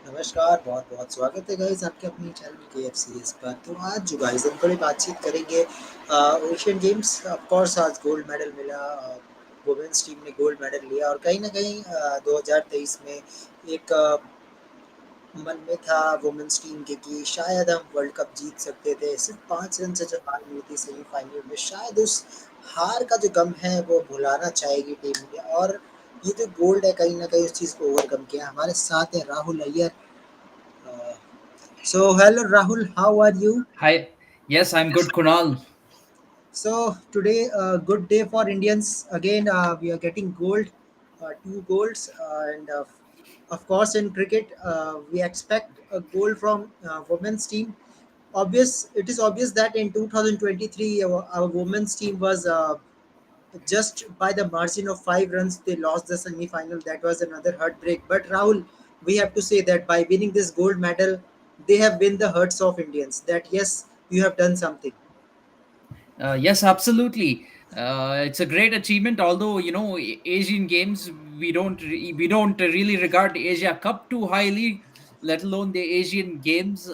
नमस्कार, बहुत-बहुत स्वागत है गाइस आपके अपने चैनल KFCS पर। तो आज जो गाइस हम थोड़ी बातचीत करेंगे एशियन गेम्स ऑफ कोर्स आज गोल्ड मेडल मिला वुमेन्स टीम ने गोल्ड मेडल लिया और कहीं न कहीं 2023 में एक मन में था वुमेन्स टीम के कि शायद हम वर्ल्ड कप जीत सकते थे। सिर्फ़ 5 रन से जब हार मिली थी सेमीफ़ाइनल में, शायद उस हार का जो गम है वो भुलाना चाहेगी टीम इंडिया और ये जो गोल्ड है कहीं न कहीं उस चीज़ को ओवरकम किया। हमारे साथ है Rahul Iyer. Uh, so hello Rahul, how are you? Hi. Yes, I'm good, Kunal. So today good day for Indians again. We are getting gold, two golds, and of course in cricket we expect a gold from women's team. It is obvious that in 2023 our women's team was just by the margin of 5 runs they lost the semi-final. That was another heartbreak. But Rahul, we have to say that by winning this gold medal, they have won the hearts of Indians. That yes, you have done something. Yes, absolutely. It's a great achievement. Although Asian Games, we don't really regard Asia Cup too highly, let alone the Asian Games.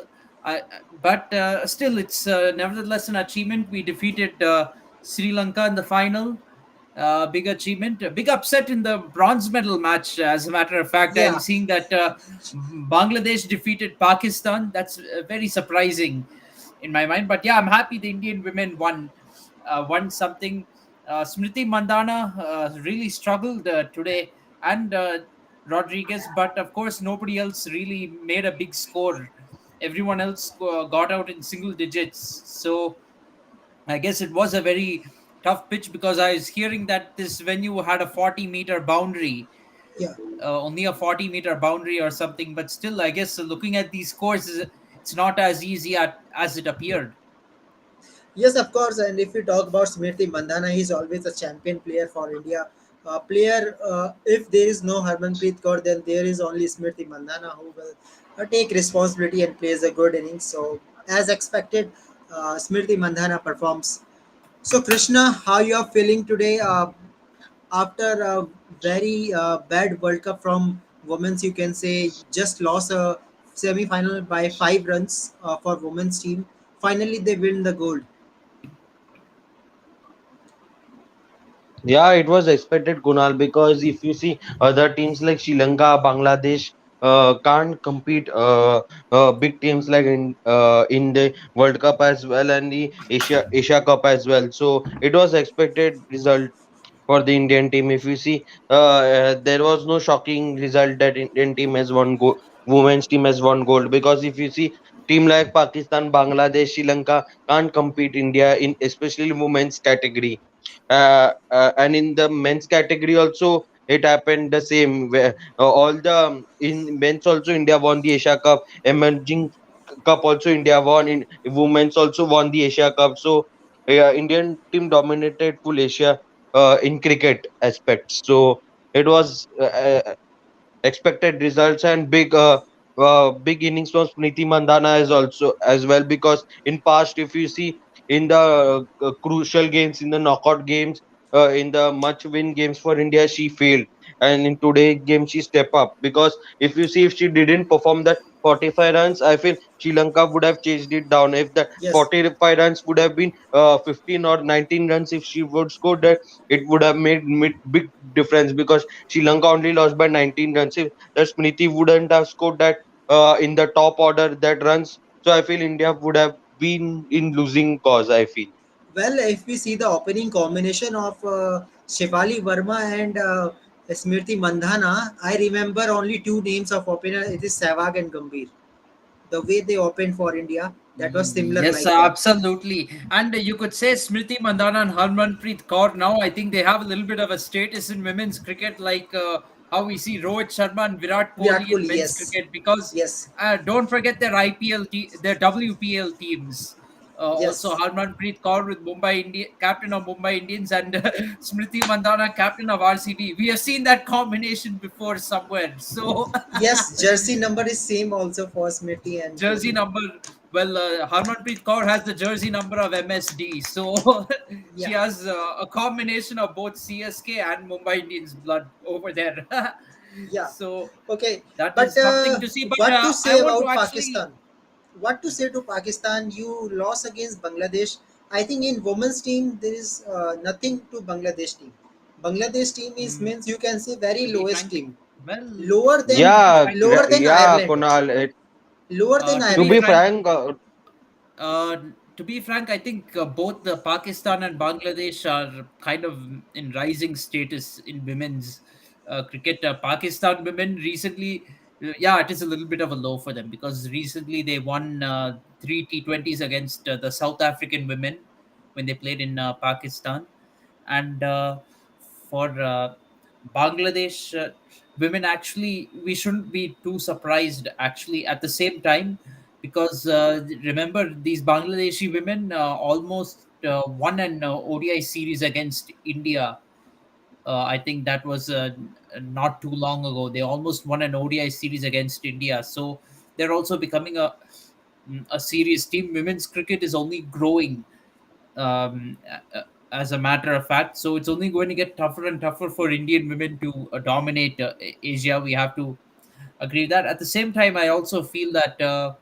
But still, it's nevertheless an achievement. We defeated Sri Lanka in the final. Big achievement, a big upset in the bronze medal match. As a matter of fact, I'm Yeah. seeing that Bangladesh defeated Pakistan. That's very surprising in my mind. But yeah, I'm happy the Indian women won something. Smriti Mandana really struggled today, and Rodriguez, but of course nobody else really made a big score. Everyone else got out in single digits. So I guess it was a very tough pitch because I was hearing that this venue had a 40-meter boundary, Yeah. only a 40-meter boundary or something. But still, I guess looking at these scores, it's not as easy as it appeared. Yes, of course. And if you talk about Smriti Mandhana, he's always a champion player for India. If there is no Harmanpreet Kaur, then there is only Smriti Mandhana who will take responsibility and plays a good innings. So, as expected, Smriti Mandhana performs. So, Krishna, how you are feeling today after a very bad World Cup from women's? You can say just lost a semi-final by 5 runs for women's team. Finally, they win the gold. Yeah, it was expected, Kunal, because if you see other teams like Sri Lanka, Bangladesh can't compete big teams like in the World Cup as well and the Asia Cup as well. So it was expected result for the Indian team. If you see, there was no shocking result that Indian team has won women's team has won gold, because if you see team like Pakistan, Bangladesh, Sri Lanka can't compete India in especially women's category. And in the men's category also it happened the same, where all the in men's also India won the Asia Cup, emerging cup also India won, in women's also won the Asia Cup. So Indian team dominated full Asia in cricket aspects. So it was expected results, and big innings from Smriti Mandhana is also as well, because in past if you see in the crucial games, in the knockout games, in the much win games for India, she failed, and in today game she step up, because if you see, if she didn't perform that 45 runs, I feel Sri Lanka would have chased it down. If the Yes. 45 runs would have been 15 or 19 runs, if she would score that, it would have made big difference, because Sri Lanka only lost by 19 runs. If that Smriti wouldn't have scored that in the top order that runs, so I feel India would have been in losing cause, I feel. Well, if we see the opening combination of Shefali Verma and Smriti Mandhana, I remember only two names of opener. It is Sehwag and Gambhir. The way they opened for India, that was similar Yes, like that. absolutely. And you could say Smriti Mandhana and Harmanpreet Kaur now, I think they have a little bit of a status in women's cricket, like how we see Rohit Sharma and Virat Virat Kohli in Kohli, men's yes. cricket, because Yes. don't forget their their WPL teams. Also, Yes. Harmanpreet Kaur with captain of Mumbai Indians, and Smriti Mandhana, captain of RCB. We have seen that combination before somewhere. So, Yes, jersey number is same also for Smriti and jersey Kohli. number. Well, Harmanpreet Kaur has the jersey number of MSD, so she Yeah. has a combination of both CSK and Mumbai Indians blood over there. Yeah. So Okay. that But is something to see. But what to I say want to about actually. Pakistan? What to say to Pakistan? You lost against Bangladesh. I think in women's team there is nothing to Bangladesh team. Bangladesh team is mm, means you can say to very be lowest frank, team, well, lower than to be Yeah, frank, yeah, Ireland, Kunal. lower than to To be be Ireland. frank, frank, Uh, to be frank, I think both the Pakistan and Bangladesh are kind of in rising status in women's cricket. Pakistan women recently, yeah, it is a little bit of a low for them because recently they won three T20s against the South African women when they played in Pakistan. And for Bangladesh women, actually, we shouldn't be too surprised actually at the same time because remember these Bangladeshi women almost won an ODI series against India. I think that was not too long ago. They almost won an ODI series against India, so they're also becoming a serious team. Women's cricket is only growing, um, as a matter of fact. So it's only going to get tougher and tougher for Indian women to dominate Asia. We have to agree that. At the same time, I also feel that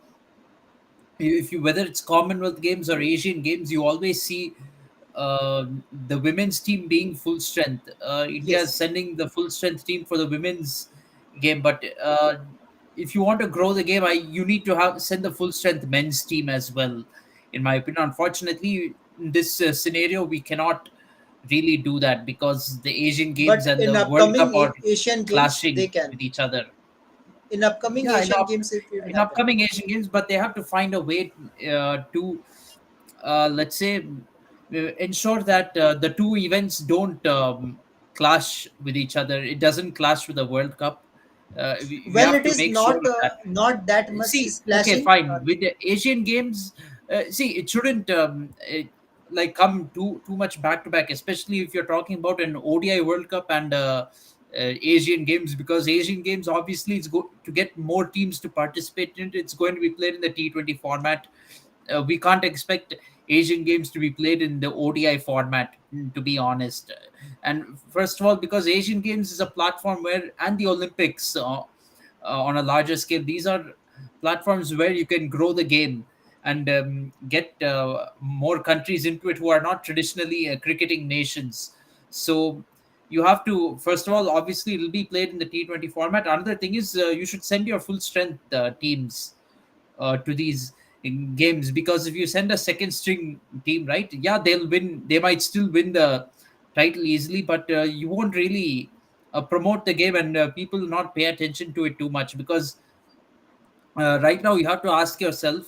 if you, whether it's Commonwealth Games or Asian Games, you always see the women's team being full strength. India is Yes, sending the full strength team for the women's game, but if you want to grow the game, you need to have send the full strength men's team as well. In my opinion, unfortunately, in this scenario, we cannot really do that because the Asian Games but and in the World Cup upcoming are Asian games they clashing can. with each other. In upcoming Yeah, Asian games it will in happen. upcoming Asian Games, but they have to find a way to, let's say, ensure that the two events don't clash with each other. It doesn't clash with the World Cup. We Well, have it to is make sure of that. not that much See, is okay, clashing. fine. With the Asian Games, see, it shouldn't like come too much back to back, especially if you're talking about an ODI World Cup and Asian Games, because Asian Games obviously it's to get more teams to participate in it. It's going to be played in the T20 format. We can't expect Asian Games to be played in the ODI format, to be honest. And first of all, because Asian Games is a platform where, and the Olympics on a larger scale, these are platforms where you can grow the game and get more countries into it who are not traditionally cricketing nations. So you have to, first of all, obviously, it'll be played in the T20 format. Another thing is you should send your full strength teams to these games, because if you send a second string team, right, yeah, they'll win, they might still win the title easily, but you won't really promote the game, and people will not pay attention to it too much, because right now you have to ask yourself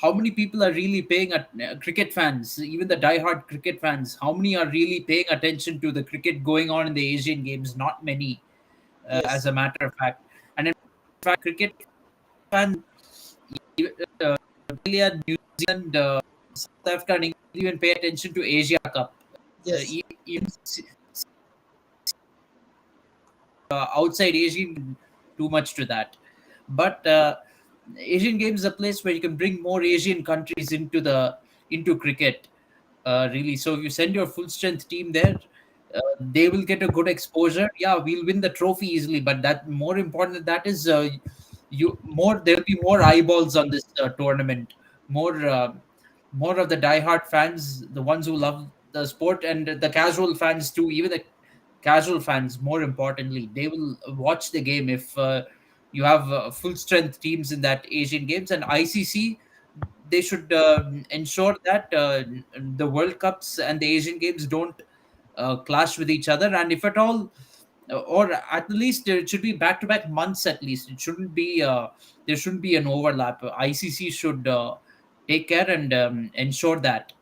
how many people are really paying cricket fans, even the die-hard cricket fans, how many are really paying attention to the cricket going on in the Asian Games? Not many, as Yes. a matter of fact. And in fact, cricket fans, uh, Australia, New Zealand, South Africa, and England even pay attention to Asia Cup. Yes. Even outside Asian, too much to that. But Asian Games is a place where you can bring more Asian countries into cricket. Really, so if you send your full strength team there, they will get a good exposure. Yeah, we'll win the trophy easily, but that, more important than that is, you more there'll be more eyeballs on this tournament, more more of the diehard fans, the ones who love the sport, and the casual fans too. Even the casual fans, more importantly, they will watch the game if you have full strength teams in that Asian Games. And ICC, they should ensure that the World Cups and the Asian Games don't clash with each other, and if at all, or at least it should be back to back months. At least it shouldn't be there shouldn't be an overlap. ICC should take care and ensure that.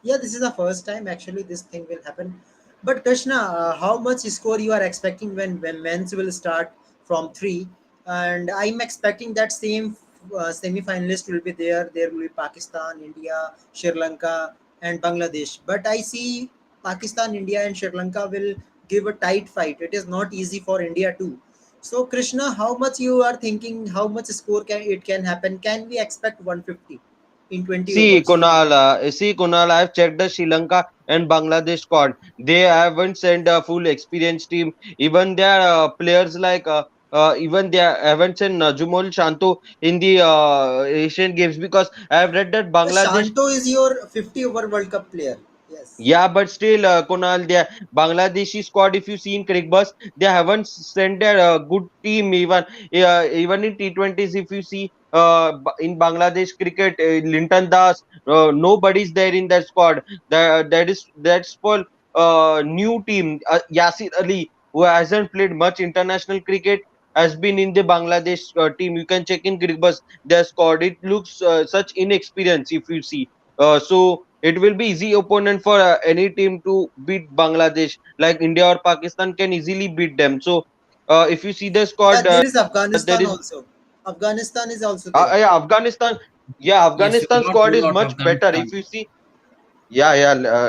Yeah, this is the first time actually this thing will happen. But Krishna, how much score you are expecting when men's will start from three? And I'm expecting that same semi-finalist will be there. There will be Pakistan, India, Sri Lanka, and Bangladesh. But I see Pakistan, India, and Sri Lanka will give a tight fight. It is not easy for India too. So Krishna, how much you are thinking? How much score can it can happen? Can we expect 150? in 20 overs. See, Kunal, I've checked the Sri Lanka and Bangladesh squad. They haven't sent a full experienced team. Even their players even they haven't sent Najumul Shanto in the Asian Games because I've read that Bangladesh. Shanto is your 50 over World Cup player. Yes. Yeah, but still, Kunal, the Bangladeshi squad, if you see in cricket bus, they haven't sent their good team even. Even in T20s, if you see in Bangladesh cricket, Linton Das, nobody's there in that squad. That's for new team. Yasir Ali, who hasn't played much international cricket, has been in the Bangladesh team. You can check in cricket bus their squad. It looks such inexperience if you see. So it will be easy opponent for any team to beat Bangladesh. Like India or Pakistan can easily beat them. So if you see the Yeah, squad, there is there Afghanistan is also. Afghanistan is also there. yeah, Afghanistan. Yeah, Yes, you Afghanistan cannot squad rule is out much better. Afghanistan. If you see,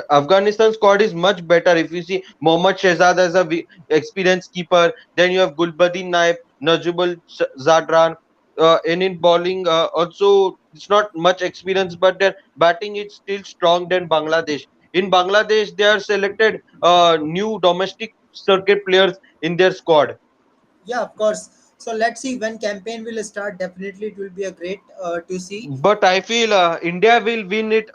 Afghanistan squad is much better. If you see Mohammad Shehzad as a experienced keeper, then you have Gulbuddin Naib, Najibul Zadran, and in bowling also it's not much experience, but their batting is still strong than Bangladesh. In Bangladesh, they are selected new domestic circuit players in their squad. Yeah, of course. So let's see when campaign will start. Definitely, it will be a great to see. But I feel India will win it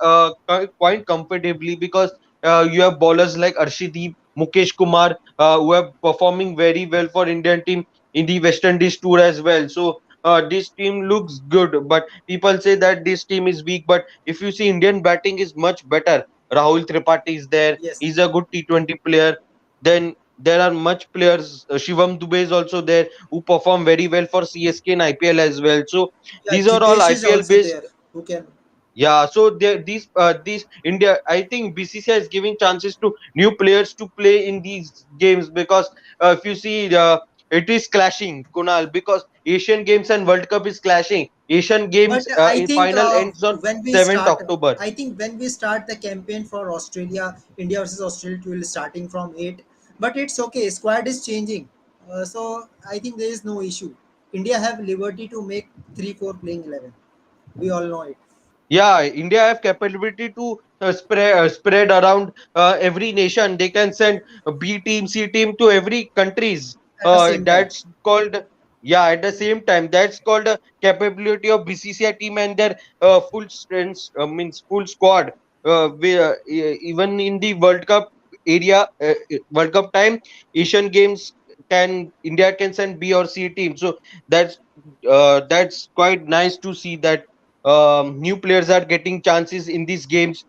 quite comfortably because you have bowlers like Arshdeep, Mukesh Kumar, who are performing very well for Indian team in the West Indies tour as well. So this team looks good, but people say that this team is weak. But if you see, Indian batting is much better. Rahul Tripathi is there. Yes. He's a good T20 player. Then there are much players. Shivam Dubey is also there who perform very well for CSK and IPL as well. So Yeah, these are all Jitesh is IPL also based. there. Who can? Yeah, so these India, I think BCCI is giving chances to new players to play in these games because if you see, it is clashing, Kunal, because Asian Games and World Cup is clashing. Asian But Games I in think final ends on when we 7th start, October. I think when we start the campaign for Australia, India versus Australia, it will starting from 8. But it's okay. Squad is changing, so I think there is no issue. India have liberty to make 3-4 playing 11. We all know it Yeah, India have capability to spread around every nation. They can send a B team, C team to every countries. at the same time. That's called, yeah. At the same time, that's called a capability of BCCI team and their full strength means full squad. Even in the World Cup area, World Cup time, Asian Games can India can send B or C team. So that's that's quite nice to see that new players are getting chances in these games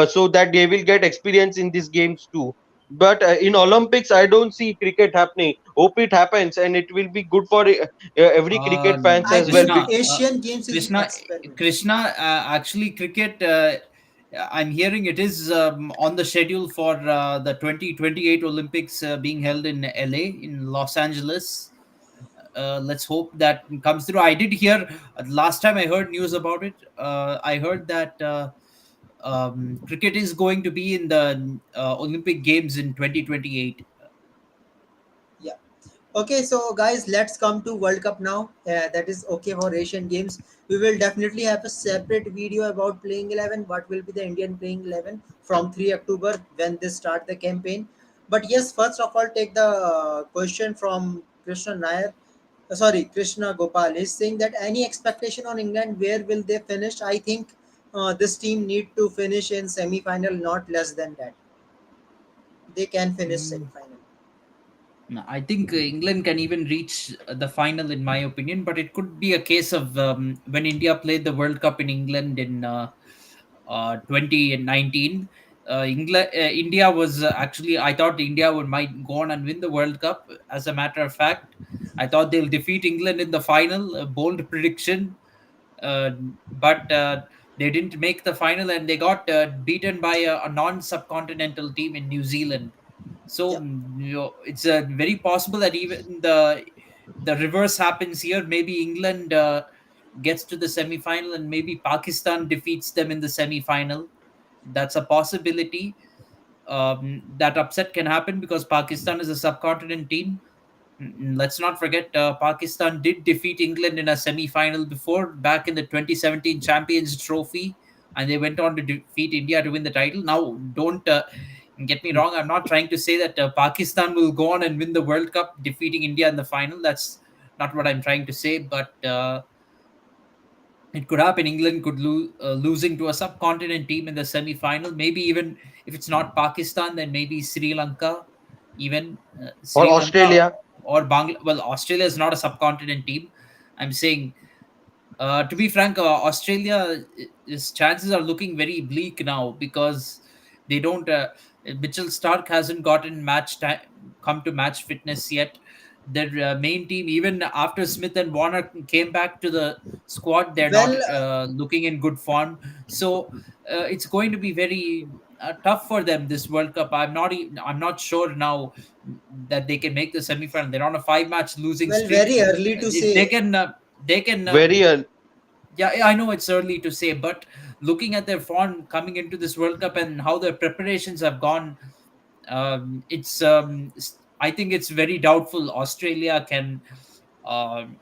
so that they will get experience in these games too. But in Olympics, I don't see cricket happening. Hope it happens, and it will be good for every cricket fans I as well. think Krishna, Asian Games is Krishna, experiment. Actually, cricket. I'm hearing it is on the schedule for the 2028 Olympics being held in LA, in Los Angeles. Let's hope that comes through. I did hear last time I heard news about it. I heard that cricket is going to be in the Olympic Games in 2028. Yeah. Okay, so guys, let's come to World Cup now. That is okay for Asian Games. We will definitely have a separate video about playing 11. What will be the Indian playing 11 from 3 October when they start the campaign? But yes, first of all, take the question from Krishna Nair. Sorry, Krishna Gopal is saying that any expectation on England, where will they finish? I think this team need to finish in semi-final, not less than that. They can finish Mm. semi-final. No, I think England can even reach the final, in my opinion. But it could be a case of when India played the World Cup in England in 2019. India was actually. I thought India would might go on and win the World Cup. As a matter of fact, I thought they'll defeat England in the final. A bold prediction, uh, but they didn't make the final, and they got beaten by a non-subcontinental team in New Zealand. So Yeah. it's very possible that even the reverse happens here. Maybe England gets to the semi-final, and maybe Pakistan defeats them in the semi-final. That's a possibility. That upset can happen because Pakistan is a subcontinent team. Let's not forget, Pakistan did defeat England in a semi-final before, back in the 2017 Champions Trophy. and they went on to defeat India to win the title. Now, don't get me wrong. I'm not trying to say that Pakistan will go on and win the World Cup, defeating India in the final. That's not what I'm trying to say. But it could happen. England could lose, losing to a subcontinent team in the semi-final. Maybe even if it's not Pakistan, then maybe Sri Lanka, even or Sri Lanka Australia. or Bangla. Well, Australia is not a subcontinent team. I'm saying, to be frank, Australia's chances are looking very bleak now because they don't. Mitchell Stark hasn't gotten match time, come to match fitness yet. Their main team, even after Smith and Warner came back to the squad, they're Well, not looking in good form. So it's going to be very tough for them this World Cup. I'm not sure now that they can make the semi-final. They're on a five-match losing streak. very early to If they say. can. They can Very yeah, I know it's early to say, but looking at their form coming into this World Cup and how their preparations have gone, I think it's very doubtful Australia can um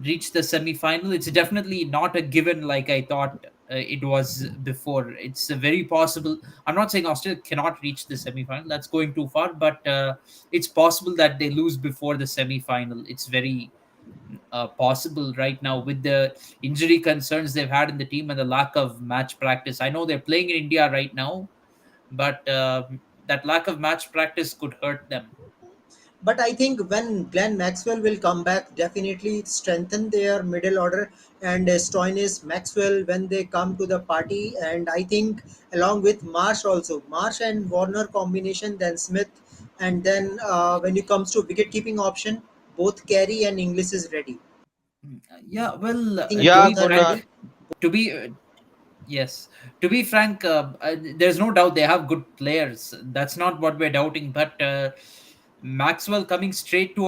reach the semi-final. It's definitely not a given like I thought it was before. It's very possible. I'm not saying Australia cannot reach the semi-final. That's going too far, but it's possible that they lose before the semi-final. It's very possible right now with the injury concerns they've had in the team and the lack of match practice. I know they're playing in India right now, but that lack of match practice could hurt them. But I think when Glenn Maxwell will come back, definitely strengthen their middle order and Stoinis, Maxwell when they come to the party. And I think along with Marsh also, Marsh and Warner combination, then Smith, and then when it comes to wicket keeping option, both Carey and Inglis is ready. Yeah, well, I think to yeah, be both are frank, Kunal. ready. to be yes, to be frank, there's no doubt they have good players. That's not what we're doubting. But Maxwell coming straight to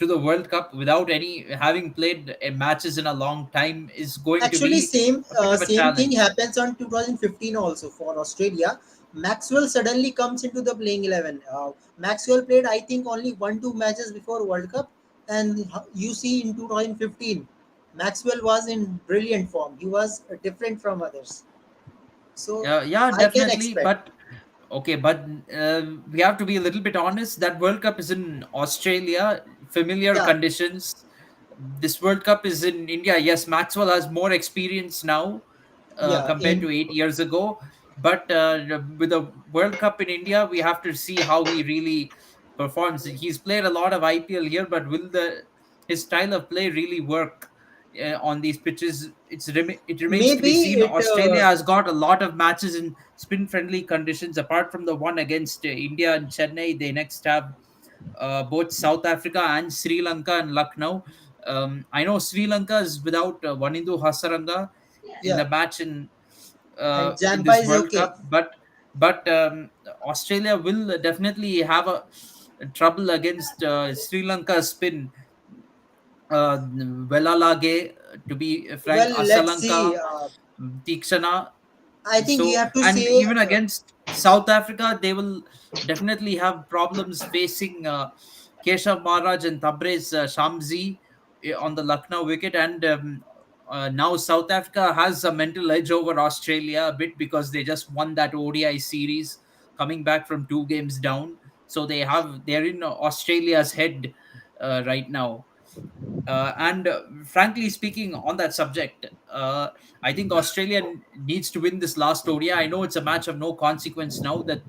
the World Cup without any having played matches in a long time is going to Actually, be same a bit of a same thing challenge. happens on 2015 also for Australia. Maxwell suddenly comes into the playing 11. Maxwell played, I think, only 1-2 matches before World Cup, and you see in 2015, Maxwell was in brilliant form. He was different from others, so Yeah, I can definitely. expect. But okay, but we have to be a little bit honest. That World Cup is in Australia, familiar Yeah, conditions. This World Cup is in India. Yes, Maxwell has more experience now yeah. compared to 8 years ago. But with the World Cup in India, we have to see how he really performs. He's played a lot of IPL here, but will the his style of play really work on these pitches? It remains to Maybe be seen. it. Australia has got a lot of matches in spin-friendly conditions. Apart from the one against India and Chennai, they next have both South Africa and Sri Lanka and Lucknow. I know Sri Lanka is without Wanindu Hasaranga in Yeah, the match and in Jampa this is World okay. Cup, but Australia will definitely have a trouble against Sri Lanka spin. Velalage, to be frank, Well, let's Asalanka, see. Tikshana. I think we So, have to and say. even against South Africa, they will definitely have problems facing Keshav Maharaj and Tabrez Shamsi on the Lucknow wicket. And now South Africa has a mental edge over Australia a bit because they just won that ODI series, coming back from 2 games down. So they're in Australia's head right now. And frankly speaking, on that subject, I think Australia needs to win this last ODI. I know it's a match of no consequence now that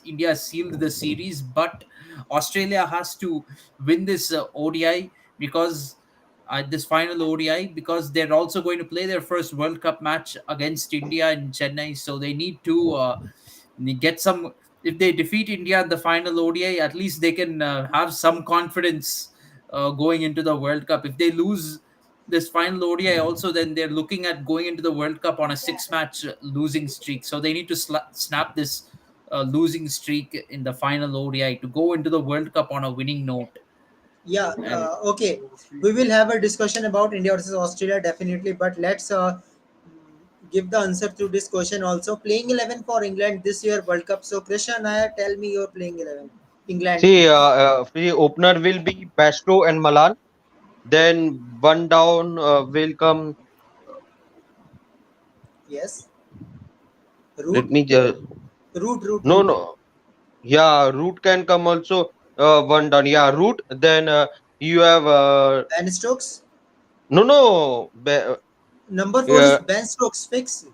India sealed the series, but Australia has to win this ODI because this final ODI, because they're also going to play their first World Cup match against India in Chennai. So they need to get some. If they defeat India in the final ODI, at least they can have some confidence going into the World Cup. If they lose this final ODI, also, then they're looking at going into the World Cup on a six-match losing streak. So they need to snap this losing streak in the final ODI to go into the World Cup on a winning note. Yeah, And okay. We will have a discussion about India versus Australia definitely, but let's give the answer to this question also. Playing 11 for England this year World Cup. So, Krishan Nair, tell me your playing 11. England. See, the opener will be Basto and Malan. Then one down will come Yes. Let Root. me just. No, Root. no. Yeah, root can come also. One done. Yeah, root. Then you have Ben Stokes. no, no. Number 4 is Uh, Ben Stokes. Fix.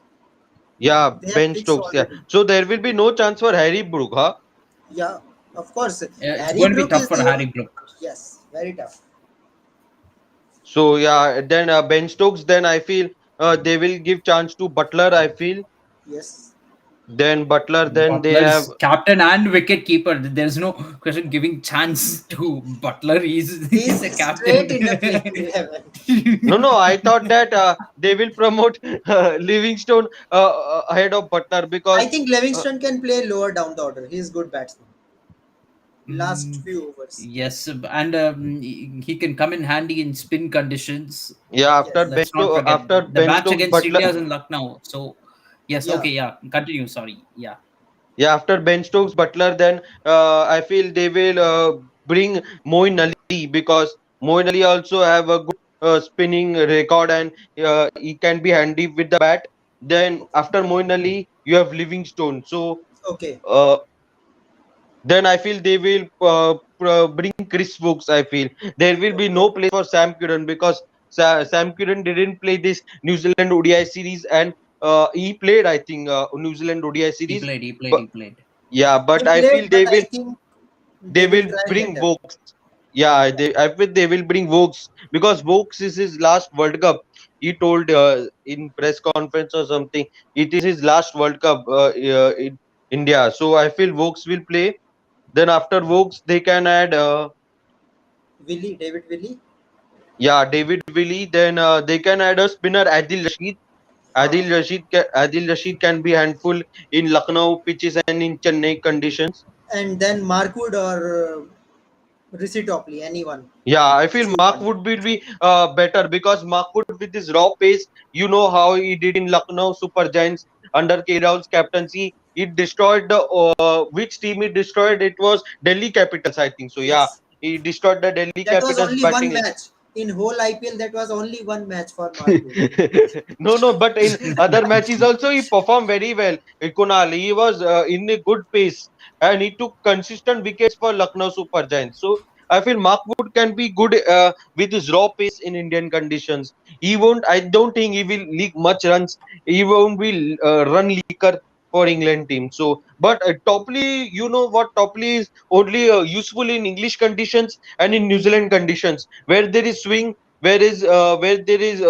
yeah, They have Ben fixed Stokes. Yeah. already. So there will be no chance for Harry Brook, huh? Yeah, of course. It's Harry going to be Brook tough is for the Harry Brook. yes, very tough. So yeah, then Ben Stokes. Then I feel they will give chance to Butler. I feel Yes, then Butler. Then they have Butler's captain and wicket keeper. There's no question giving chance to Butler. He's he's the straight captain. in the playing 11. no, no. I thought that they will promote Livingstone ahead of Butler I because think uh, Livingston can play lower down the order. He's good batsman. Last Mm, few overs. yes, and he can come in handy in spin conditions. yeah, Yes. Let's not forget After the Ben match Stokes against Butler. India is in Lucknow. So, yes, Yeah. okay, yeah, continue. Sorry, yeah. Yeah, after Ben Stokes Butler, then I feel they will bring Moin Ali because Moin Ali also have a good spinning record and he can be handy with the bat. Then Okay. after Moin Ali, you have Livingstone. So Okay. uh, then I feel they will bring Chris Wooks. I feel there will be Okay. no place for Sam Curran because Sam Curran didn't play this New Zealand ODI series and he played I think New Zealand ODI He series. played, he played, But he played. yeah, He but I feel played, but I think they they will will try bring later. Vokes. Yeah, Yeah. I feel they will bring Vokes because Vokes is his last World Cup. He told in press conference or something, it is his last World Cup in India. So I feel Vokes will play. Then after Vokes, they can add David Willie. yeah David Willie. Then they can add a spinner Adil Rashid. Uh, Adil Rashid can be handful in Lucknow pitches and in Chennai conditions. and then Markwood or Risi Topley, anyone. Yeah, I feel Choose Mark one. would be better because Mark would with his raw pace, you know how he did in Lucknow Super Giants under K Rahul's captaincy. It destroyed the which team it destroyed? It was Delhi Capitals, I think. So yeah, Yes. he destroyed the Delhi That was Capitals only one batting. match. In whole IPL, that was only one match for Markwood. No, no, but in other matches also he performed very well. Kunal, he was in a good pace and he took consistent wickets for Lucknow Super Giants. So I feel Mark Wood can be good with his raw pace in Indian conditions. He won't. I don't think he will leak much runs. He won't be run leaker for England team. So, but Topley, you know what? Topley is only useful in English conditions and in New Zealand conditions where there is swing, where there is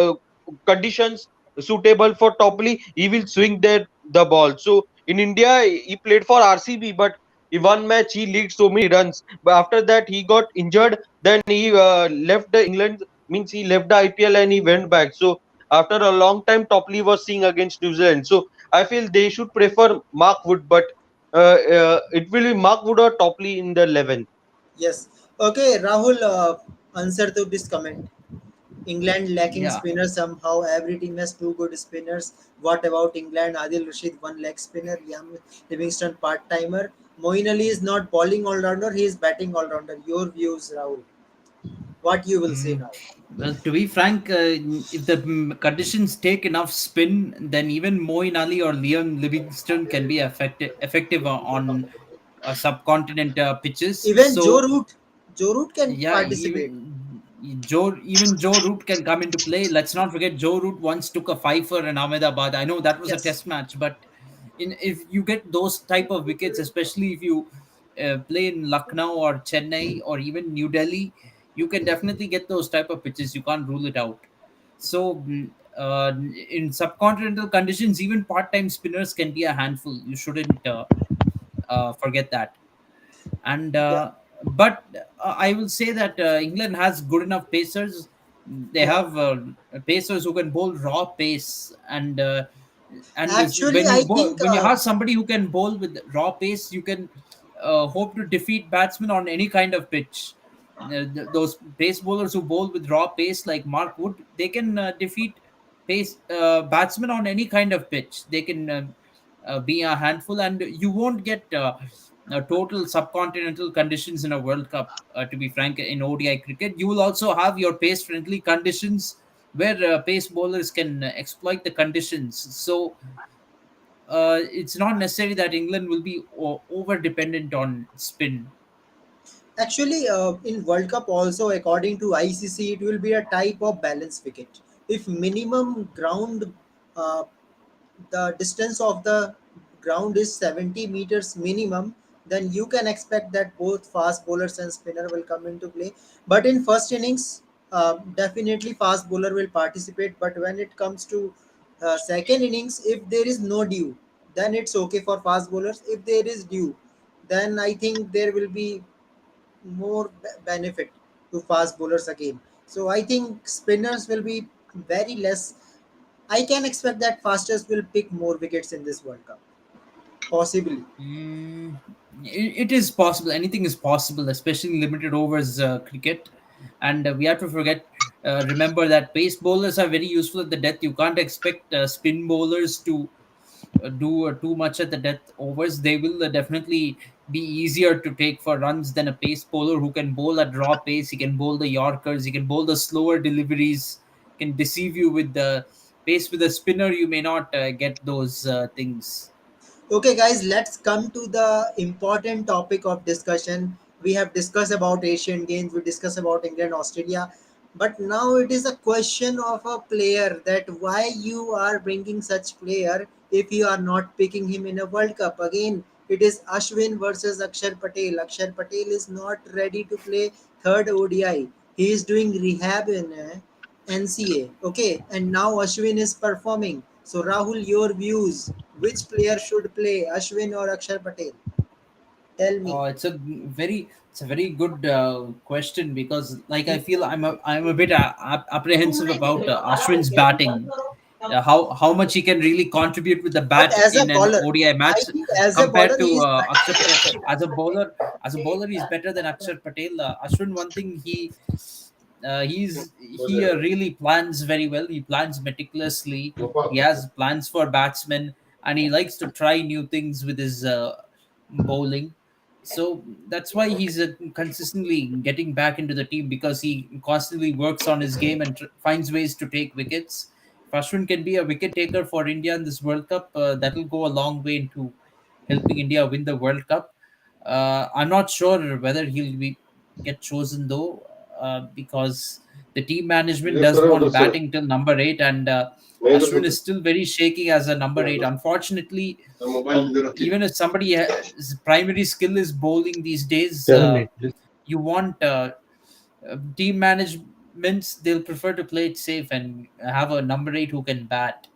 conditions suitable for Topley, he will swing the ball. So in India, he played for RCB, but in one match he leaked so many runs. But after that, he got injured. Then he left the England, means he left the IPL and he went back. So after a long time, Topley was seeing against New Zealand. So I feel they should prefer Mark Wood, but it will be Mark Wood or Topley in the 11. Yes. Okay, Rahul, answer to this comment. England lacking Yeah. spinners somehow. Every team has two good spinners. What about England? Adil Rashid, one leg spinner. Liam Livingston, part timer. Moeen Ali is not bowling all rounder, he is batting all rounder. Your views, Rahul. What you will say Mm, now? well, to be frank, if the conditions take enough spin, then even Moeen Ali or Liam Livingston can be effective on subcontinent pitches. Even So Joe Root can yeah, participate. even Joe Root can come into play. Let's not forget Joe Root once took a fifer in Ahmedabad. I know that was a Yes, test match, but if you get those type of wickets, especially if you play in Lucknow or Chennai or even New Delhi, you can definitely get those type of pitches. You can't rule it out. So in subcontinental conditions, even part-time spinners can be a handful. You shouldn't forget that. And yeah, but I will say that England has good enough pacers. They yeah. have pacers who can bowl raw pace, and Actually, when you I bowl, think when you have somebody who can bowl with raw pace, you can hope to defeat batsmen on any kind of pitch. Those pace bowlers who bowl with raw pace like Mark Wood, they can defeat pace batsmen on any kind of pitch. They can be a handful, and you won't get total subcontinental conditions in a World Cup. To be frank, in ODI cricket, you will also have your pace-friendly conditions where pace bowlers can exploit the conditions. So it's not necessary that England will be over dependent on spin. Actually, in World Cup also, according to ICC, it will be a type of balance wicket. If minimum ground, uh, the distance of the ground is 70 meters minimum, then you can expect that both fast bowlers and spinner will come into play. But in first innings, definitely fast bowler will participate. But when it comes to second innings, if there is no due, then it's okay for fast bowlers. If there is due, then I think there will be more benefit to fast bowlers again. So I think spinners will be very less. I can expect that fastest will pick more wickets in this World Cup, possibly. Mm, it is possible. Anything is possible, especially limited overs cricket. And we have to remember that pace bowlers are very useful at the death. You can't expect spin bowlers to do too much at the death overs. They will definitely be easier to take for runs than a pace bowler who can bowl at raw pace. He can bowl the Yorkers. He can bowl the slower deliveries. Can deceive you with the pace. With a spinner, you may not get those things. Okay, guys, let's come to the important topic of discussion. We have discussed about Asian Games, we discussed about England, Australia, but now it is a question of a player that why you are bringing such player if you are not picking him in a World Cup. Again, it is Ashwin versus Akshar Patel. Akshar Patel is not ready to play third ODI. He is doing rehab in NCA. Okay, and now Ashwin is performing. So Rahul, your views. Which player should play, Ashwin or Akshar Patel? Tell me. It's a very good question, because like I feel I'm a bit apprehensive about Ashwin's batting. How much he can really contribute with the But bat as a in an bowler, ODI I match think as a bowler compared he to is better Akshar than Patel. Akshar. As a bowler he's better than Akshar Patel. Ashwin, one thing he really plans very well. He plans meticulously. He has plans for batsmen, and he likes to try new things with his bowling. So that's why he's consistently getting back into the team, because he constantly works on his game and finds ways to take wickets. If Ashwin can be a wicket taker for India in this World Cup, that will go a long way into helping India win the World Cup. I'm not sure whether he'll be get chosen though, because the team management does want batting till number eight, and Ashwin is still very shaky as a number eight. Unfortunately, even if his primary skill is bowling these days, 7 8 please. you want team managements, they'll prefer to play it safe and have a number eight who can bat,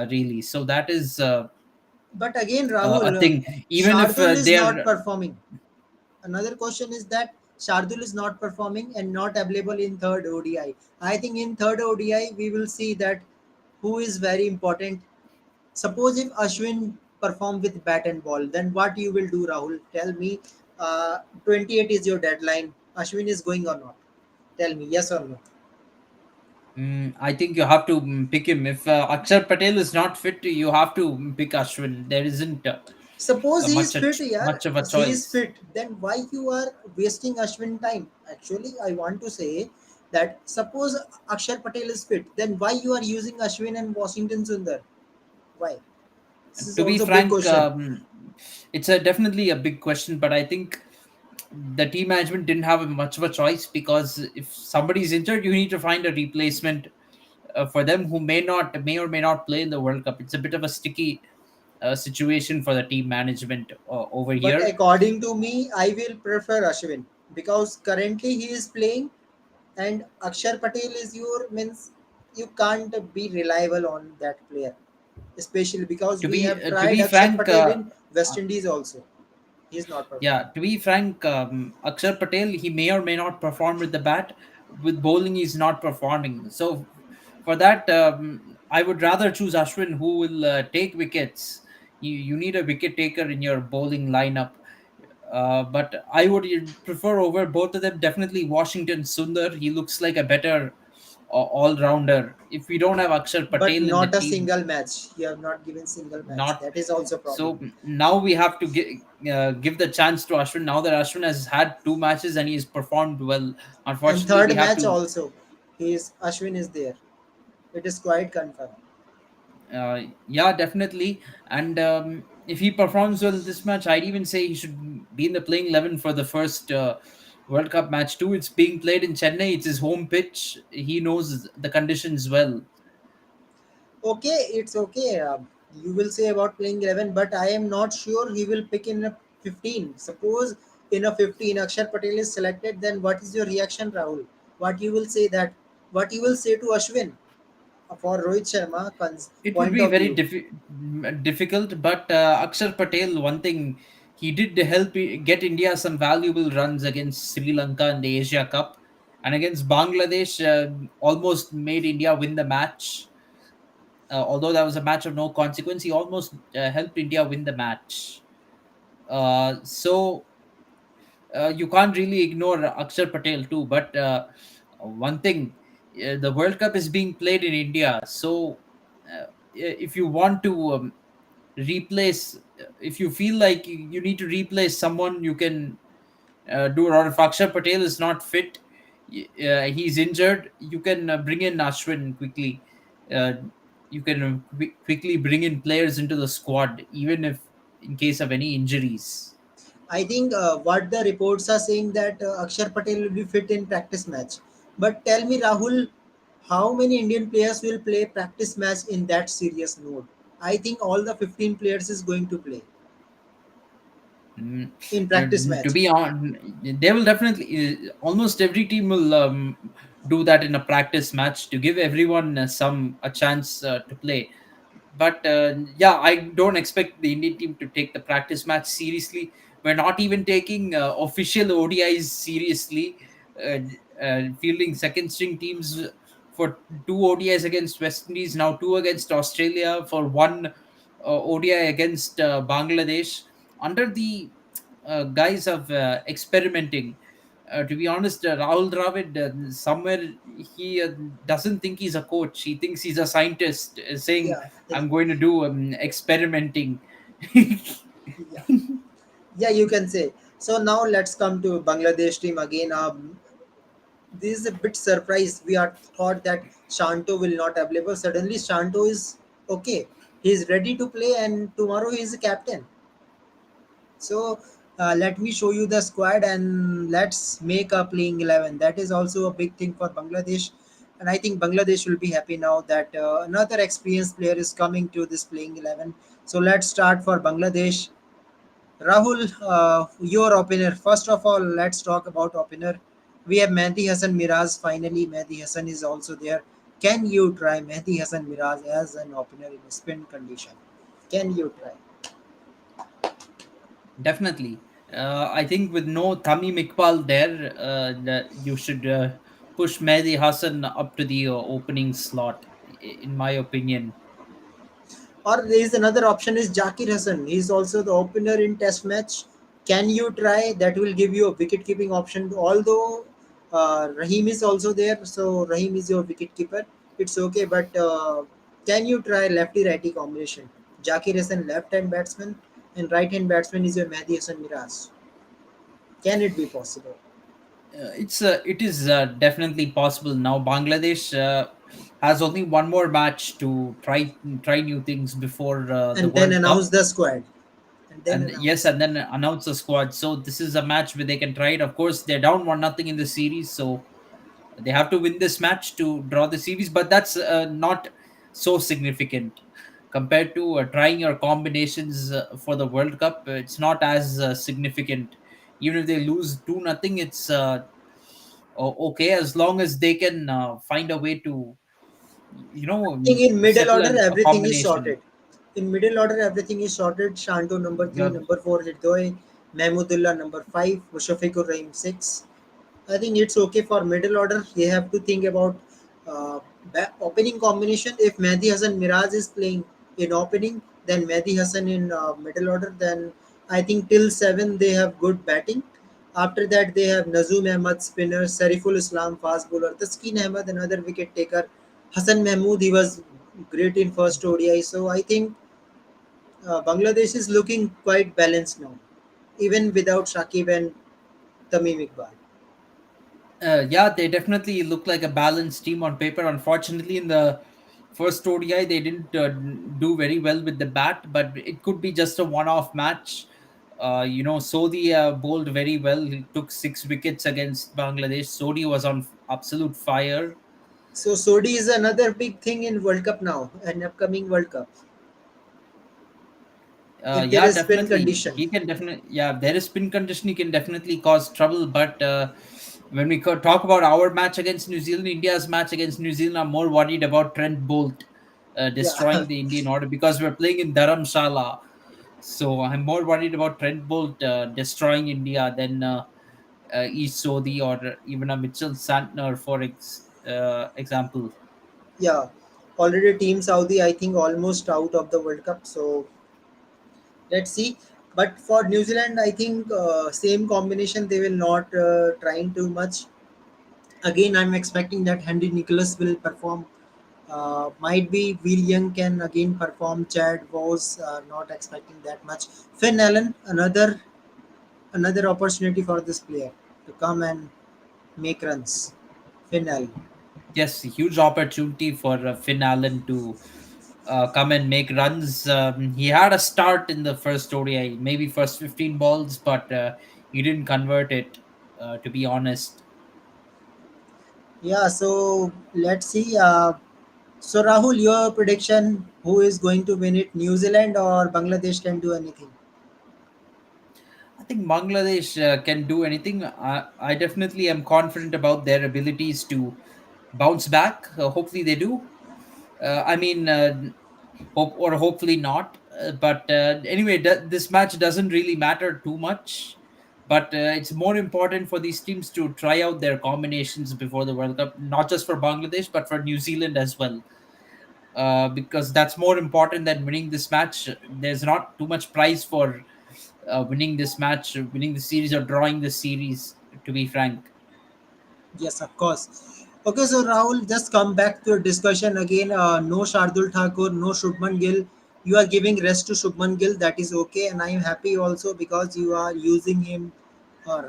really. So that is But again, a Rahul, thing. Even if Shardul is not they're performing. Another question is that Shardul is not performing and not available in third ODI. I think in third ODI we will see that who is very important. Suppose if Ashwin perform with bat and ball, then what you will do, Rahul? Tell me. 28 is your deadline. Ashwin is going or not? Tell me, yes or no? I think you have to pick him. If Akshar Patel is not fit, you have to pick Ashwin. There isn't Suppose he is fit, yeah, much of a he is choice. fit. Then why you are wasting Ashwin time? Actually, I want to say that suppose Akshar Patel is fit, then why you are using Ashwin and Washington Sundar? Why? This is To be also a big frank, question. it's definitely a big question, but I think the team management didn't have much of a choice, because if somebody is injured, you need to find a replacement for them who may or may not play in the World Cup. It's a bit of a sticky situation for the team management over But here. according to me, I will prefer Ashwin because currently he is playing and Akshar Patel is your means you can't be reliable on that player, especially because we have To tried be Akshar frank, Patel in West Indies also. He is not yeah, performing. to be frank, Akshar Patel, he may or may not perform with the bat. With bowling, he's not performing. So for that, I would rather choose Ashwin, who will take wickets. You need a wicket taker in your bowling lineup. But I would prefer over both of them. Definitely Washington Sundar. He looks like a better all rounder. If we don't have Akshar But Patel in the not a team, single match. You have not given single match. not That is also a problem. so now we have to give the chance to Ashwin. Now that Ashwin has had two matches and he's performed well, And unfortunately we third have match to. also, he is Ashwin is there. It is quite confirmed. Yeah, definitely. And if he performs well this match, I'd even say he should be in the playing 11 for the first World Cup match too. It's being played in Chennai. It's his home pitch. He knows the conditions well. Okay, it's okay. You will say about playing 11, but I am not sure he will pick in a 15. Suppose in a 15, Akshar Patel is selected, then what is your reaction, Rahul? What you will say that? What you will say to Ashwin for Rohit Sharma It would point be of very view? difficult, but Akshar Patel, one thing he did help get India some valuable runs against Sri Lanka in the Asia Cup, and against Bangladesh, almost made India win the match. Although that was a match of no consequence, he almost helped India win the match. So you can't really ignore Akshar Patel too. But one thing, the World Cup is being played in India, so if you want to replace, if you feel like you need to replace someone, you can do it. Or if Akshar Patel is not fit, he's injured, you can bring in Ashwin quickly. Uh, you can quickly bring in players into the squad, even if in case of any injuries. I think what the reports are saying that Akshar Patel will be fit in practice match. But tell me, Rahul, how many Indian players will play practice match in that serious mode? I think all the 15 players is going to play Mm, in practice to match. be on, they will definitely. Almost every team will do that in a practice match to give everyone some a chance to play. But yeah, I don't expect the Indian team to take the practice match seriously. We're not even taking official ODIs seriously. Uh, Fielding second string teams for two ODIs against West Indies, now two against Australia, for one ODI against Bangladesh, under the guise of experimenting. To be honest, Rahul Dravid, somewhere he doesn't think he's a coach. He thinks he's a scientist, saying, Yeah, "I'm going to do experimenting." yeah, yeah. You can say. So now let's come to Bangladesh team again. This is a bit surprise. We are thought that Shanto will not available. Suddenly, Shanto is okay. He is ready to play, and tomorrow he is a captain. So let me show you the squad and let's make a playing 11. That is also a big thing for Bangladesh. And I think Bangladesh will be happy now that another experienced player is coming to this playing 11. So let's start for Bangladesh. Rahul, your opener. First of all, let's talk about opener. We have Mehdi Hassan Miraz. Finally, Mehdi Hassan is also there. Can you try Mehdi Hassan Miraz as an opener in a spin condition? Can you try? Definitely. I think with no Tamim Iqbal there, you should push Mehdi Hassan up to the opening slot, in my opinion. Or there is another option is Jakir Hassan. He is also the opener in Test match. Can you try? That will give you a wicket keeping option. Although Rahim is also there, so Rahim is your wicket keeper. It's okay, but can you try lefty righty combination? Jakir Hassan left hand batsman and right hand batsman is your Mehdi Hassan Miraz. Can it be possible? It is definitely possible now. Bangladesh has only one more match to try new things before the And then World announce Cup, the squad. And then and yes, announce. and then announce the squad. So this is a match where they can try it. Of course, they're down 1-0 in the series, so they have to win this match to draw the series. But that's not so significant compared to trying your combinations for the World Cup. It's not as significant. Even if they lose 2-0, it's okay, as long as they can find a way to Think in middle settle order a everything is combination. sorted. In middle order everything is sorted. Shanto number three, Yeah, number four Hiddoy, Mahmudullah number five, Mushafiqur Rahim six. I think it's okay for middle order. You have to think about uh, opening combination. If Mehdi Hassan Miraz is playing in opening, then Mehdi Hassan in middle order. Then I think till seven they have good batting. After that they have Nazum Ahmad spinner, Sariful Islam fast bowler, Taskin Ahmad another wicket taker, Hassan Mahmood he was great in first ODI. So I think Bangladesh is looking quite balanced now, even without Shakib and Tamim Iqbal. yeah, they definitely look like a balanced team on paper. Unfortunately, in the first ODI they didn't do very well with the bat, but it could be just a one-off match. Sodi bowled very well. He took 6 wickets against Bangladesh. Sodi was on absolute fire. So Sodi is another big thing in World Cup now, an upcoming World Cup. If there Yeah, is spin definitely. condition, He can definitely. Yeah, there is spin condition. He can definitely cause trouble. But when we talk about our match against New Zealand, India's match against New Zealand, I'm more worried about Trent Bolt yeah, destroying the Indian order because we're playing in Dharamshala. So I'm more worried about Trent Bolt destroying India than East Sodhi or even a Mitchell Santner, for example. yeah. Already Team Saudi, I think, almost out of the World Cup. So let's see. But for New Zealand, I think same combination. They will not trying too much. Again, I'm expecting that Henry Nicholas will perform. Might be Will Young can again perform. Chad was not expecting that much. Finn Allen, another opportunity for this player to come and make runs. Finn Allen. Yes, huge opportunity for Finn Allen to come and make runs. He had a start in the first ODI, maybe first 15 balls, but he didn't convert it, to be honest. Yeah, so let's see. So Rahul, your prediction: who is going to win it? New Zealand or Bangladesh can do anything? I think Bangladesh can do anything. I definitely am confident about their abilities to bounce back. Hopefully, they do. I mean, hopefully not. But anyway, this match doesn't really matter too much. But it's more important for these teams to try out their combinations before the World Cup, not just for Bangladesh, but for New Zealand as well. Because that's more important than winning this match. There's not too much prize for winning this match, winning the series, or drawing the series, to be frank. Yes, of course. Okay, so Rahul, just come back to your discussion again. No Shardul Thakur, no Shubman Gill. You are giving rest to Shubman Gill. That is okay, and I am happy also because you are using him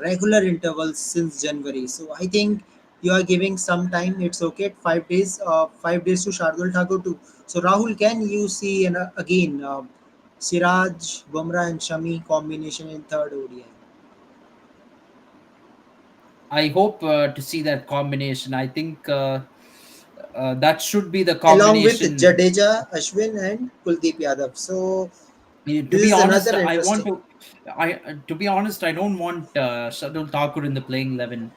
regular intervals since January. So I think you are giving some time. It's okay. 5 days. 5 days to Shardul Thakur too. So Rahul, can you see again Siraj, Bumrah, and Shami combination in third ODI? I hope to see that combination. I think that should be the Along with combination. Jadeja, Ashwin, and Kuldeep Yadav. So To this be is honest, another interesting. I don't want Shardul Thakur in the playing 11.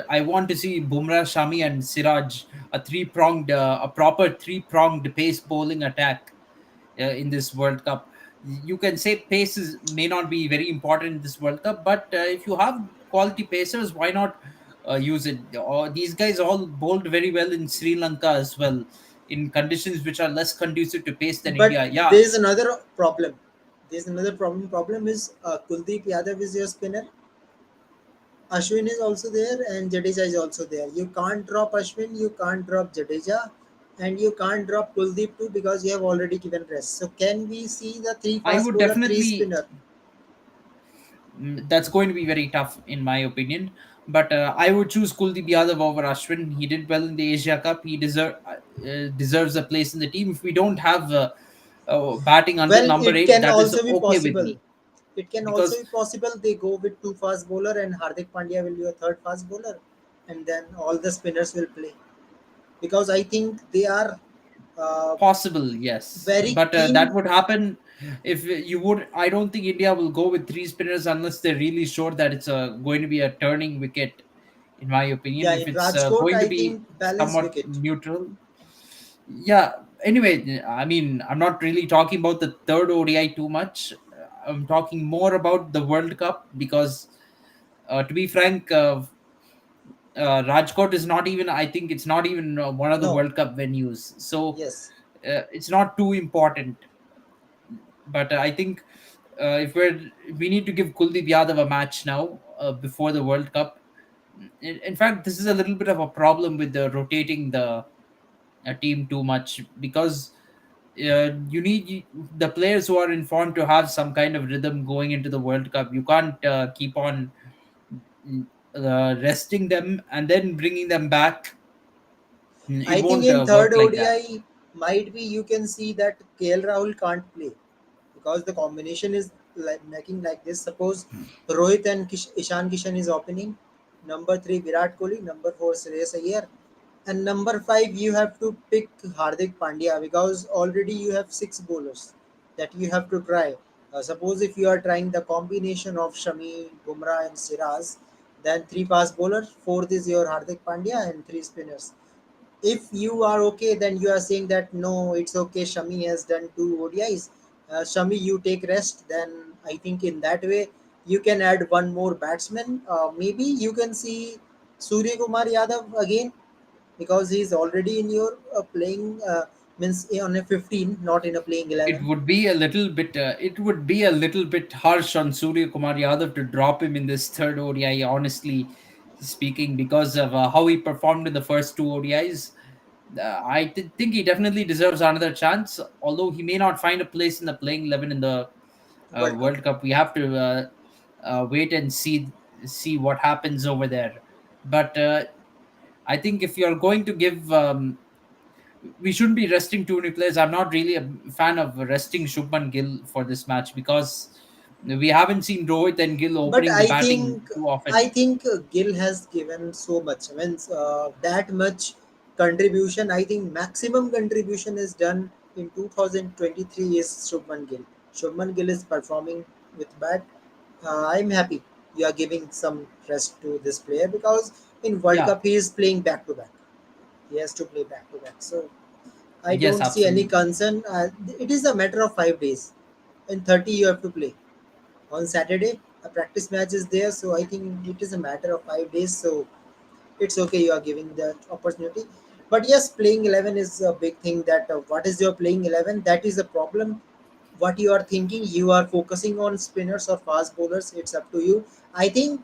I want to see Bumrah, Shami, and Siraj, a proper three-pronged pace bowling attack in this World Cup. You can say paces may not be very important in this World Cup, but if you have quality pacers, why not use it? These guys all bowled very well in Sri Lanka as well, in conditions which are less conducive to pace than But India. Yeah, there is another problem. There's another problem. Problem is Kuldeep Yadav is your spinner. Ashwin is also there, and Jadeja is also there. You can't drop Ashwin, you can't drop Jadeja, and you can't drop Kuldeep too because you have already given rest. So can we see the three I fast would bowler, three definitely. spinner? That's going to be very tough, in my opinion. But I would choose Kuldeep Yadav over Ashwin. He did well in the Asia Cup. He deserves a place in the team. If we don't have batting until Well, number it eight, can that is also be okay with possible. me. It can also Because be possible they go with two fast bowler and Hardik Pandya will be a third fast bowler, and then all the spinners will play because I think they are uh, possible, yes, very but that keen. would happen if you would. I don't think India will go with three spinners unless they're really sure that it's going to be a turning wicket. In my opinion, Yeah, if in it's Rajkot, going to I be think balanced somewhat wicket. neutral, yeah. Anyway, I mean, I'm not really talking about the third ODI too much. I'm talking more about the World Cup because, to be frank, Rajkot is not even. I think it's not even one of the No, World Cup venues, so yes, it's not too important. But I think if we need to give Kuldeep Yadav a match now before the World Cup. In fact, this is a little bit of a problem with the rotating the team too much because you need the players who are in form to have some kind of rhythm going into the World Cup. You can't keep on resting them and then bringing them back. It I think won't in work third like that. ODI, might be you can see that KL Rahul can't play because the combination is like making like this. Suppose Rohit and Ishan Kishan is opening, number three Virat Kohli, number four Shreyas Iyer, and number five you have to pick Hardik Pandya because already you have six bowlers that you have to try. Suppose if you are trying the combination of Shami, Bumrah, and Siraz, then three fast bowlers, fourth is your Hardik Pandya, and three spinners. If you are okay, then you are saying that no, it's okay. Shami has done two ODIs. Shami, you take rest. Then I think in that way you can add one more batsman. Maybe you can see Surya Kumar Yadav again because he's already in your playing means on a 15, not in a playing It 11. would be a little bit. It would be a little bit harsh on Surya Kumar Yadav to drop him in this third ODI. Honestly speaking, because of how he performed in the first two ODIs, think he definitely deserves another chance. Although he may not find a place in the playing 11 in the World Cup. World Cup, we have to wait and see what happens over there. But I think if you're going to give we shouldn't be resting too many players. I'm not really a fan of resting Shubman Gill for this match because we haven't seen Rohit and Gill But opening the batting too I often. think Gill has given so much. Means that much contribution. I think maximum contribution is done in 2023 is Shubman Gill. Shubman Gill is performing with bat. I'm happy you are giving some rest to this player because in World Yeah, Cup he is playing back to back. He has to play back to back. So I yes, don't see any absolutely. concern. It is a matter of 5 days. In 30 you have to play on Saturday. A practice match is there, so I think it is a matter of 5 days. So it's okay. You are giving that opportunity. But yes, playing 11 is a big thing. That what is your playing 11? That is a problem. What you are thinking, you are focusing on spinners or fast bowlers. It's up to you. I think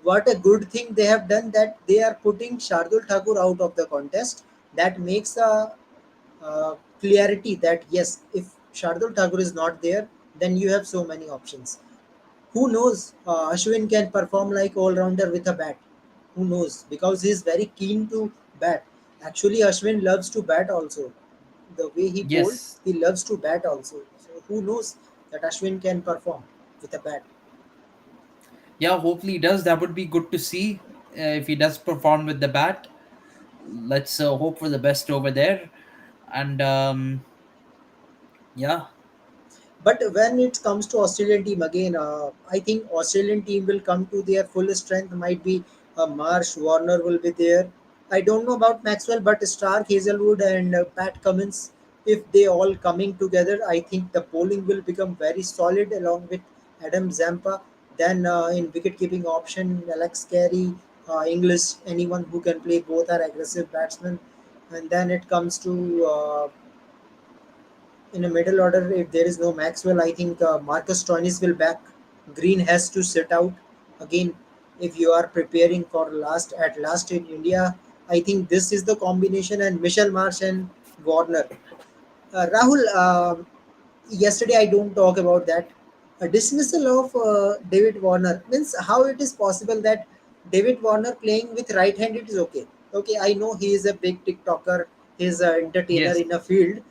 what a good thing they have done that they are putting Shardul Thakur out of the contest. That makes a clarity that yes, if Shardul Thakur is not there, then you have so many options. Who knows? Ashwin can perform like all rounder with a bat. Who knows? Because he is very keen to bat. Actually, Ashwin loves to bat also. The way he bowled, Yes, he loves to bat also. So who knows that Ashwin can perform with a bat? yeah. Hopefully he does. That would be good to see if he does perform with the bat. Let's hope for the best over there. And yeah, But when it comes to Australian team again, I think Australian team will come to their full strength. Might be Marsh, Warner will be there. I don't know about Maxwell, but Stark, Hazelwood, and Pat Cummins, if they all coming together, I think the bowling will become very solid along with Adam Zampa. Then in wicket keeping option, Alex Carey, English, anyone who can play both are aggressive batsmen. And then it comes to in a middle order, if there is no Maxwell, I think Marcus Stoinis will back. Green has to sit out again. If you are preparing for last in India, I think this is the combination and Michelle Marsh and Warner. Rahul, yesterday I don't talk about that. A dismissal of David Warner means how it is possible that David Warner playing with right hand it is okay. Okay, I know he is a big TikToker, he is an entertainer yes, in a field.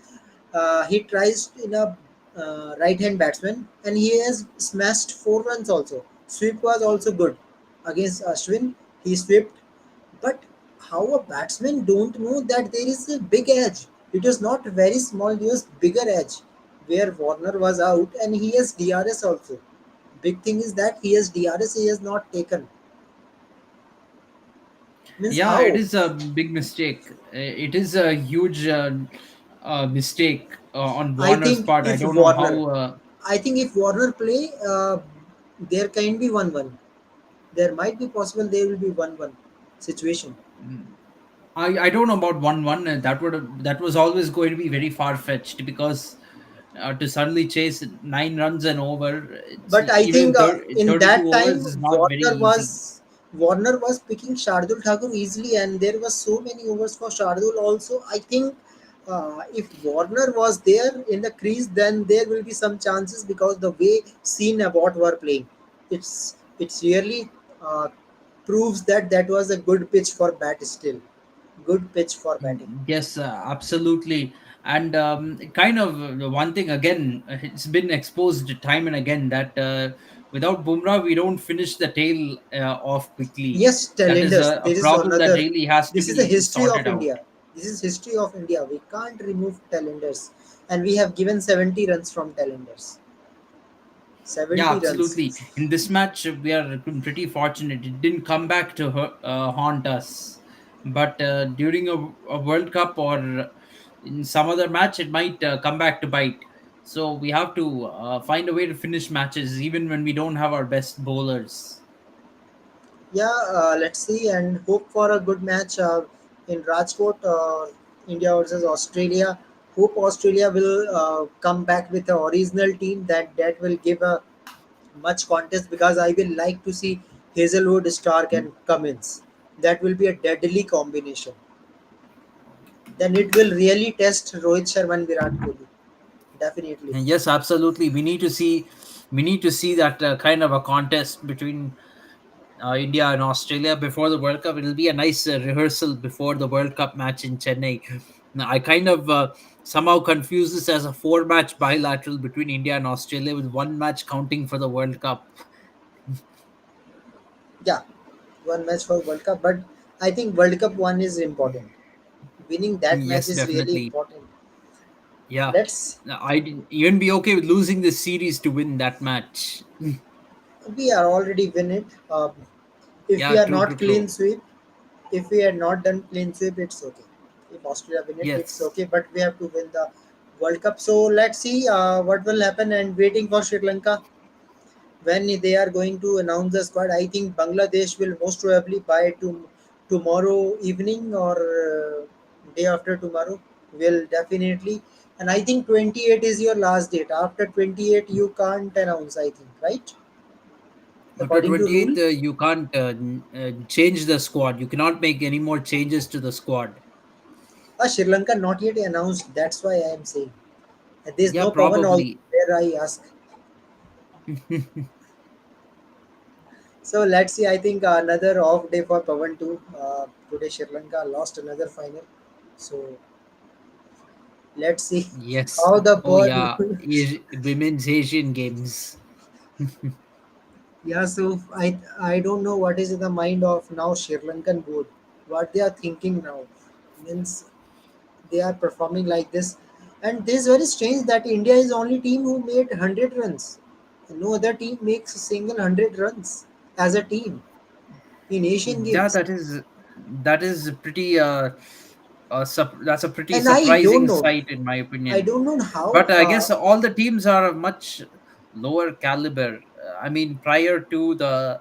He tries in a right hand batsman and he has smashed 4 runs also. Sweep was also good against Ashwin. He swept, but how a batsman don't know that there is a big edge. It is not very small, there's bigger edge where Warner was out and he has DRS also. Big thing is that he has DRS he has not taken. Means yeah. It how? is a big mistake. It is a huge mistake on I Warner's think part. I if don't know Warner, how. I think if Warner play, there can be 1-1. There might be possible there will be 1-1 situation. I don't know about 1-1. That was always going to be very far fetched because to suddenly chase 9 runs and over, it's But I even think in in 32 that time overs is not very easy. Warner was picking Shardul Thakur easily, and there was so many overs for Shardul also. I think if Warner was there in the crease, then there will be some chances because the way Seen Abbott were playing, it's really proves that that was a good pitch for bat still. good pitch for batting. Yes, absolutely. And kind of the one thing again, it's been exposed time and again that without Bumrah, we don't finish the tail off quickly. Yes, That is Talenders. a There is problem that another. really has to This is the be history of sorted out. India. This is history of India. We can't remove Talenders, and we have given 70 runs from Talenders. Yeah, 70 absolutely. runs. In this match, we are pretty fortunate. It didn't come back to haunt us. But during a World Cup or in some other match, it might come back to bite. So we have to find a way to finish matches even when we don't have our best bowlers. Yeah, let's see and hope for a good match in Rajkot, India versus Australia. Hope Australia will come back with the original team that will give a much contest because I will like to see Hazelwood, Stark, and Cummins. That will be a deadly combination. Then it will really test Rohit Sharma and Virat Kohli. Definitely. And yes, absolutely. We need to see that kind of a contest between India and Australia before the World Cup. It'll be a nice rehearsal before the World Cup match in Chennai. Now, I kind of somehow confuse this as a four-match bilateral between India and Australia, with one match counting for the World Cup. Yeah, one match for World Cup, but I think World Cup one is important. Winning that match Yes, is really definitely. important. Yeah, Let's I'd even be okay with losing the series to win that match. We are already win it. If we Yeah, are true, true, not clean true. sweep, if we had not done clean sweep, it's okay. If Australia win it, it's Yes. okay. But we have to win the World Cup. So let's see what will happen. And waiting for Sri Lanka when they are going to announce the squad. I think Bangladesh will most probably by tomorrow evening or day after tomorrow. Will definitely. And I think 28 is your last date. After 28, you can't announce. I think, right? After According to rule. 28th, you can't change the squad. You cannot make any more changes to the squad. Sri Lanka not yet announced. That's why I am saying. There's Yeah, no Pavan also probably. where I ask. So let's see. I think another off day for Pavan too. Today Sri Lanka lost another final. So let's see Yes. how the Oh, ball. yeah. Women's Asian Games. Yeah. So I don't know what is in the mind of now Sri Lankan board. What they are thinking now means they are performing like this, and this is very strange that India is the only team who made 100 runs. No other team makes a single 100 runs as a team in Asian Yeah, Games. that is pretty that's a pretty And I don't surprising know. sight in my I opinion. don't know how. But I guess all the teams are of much lower caliber. I mean, prior to the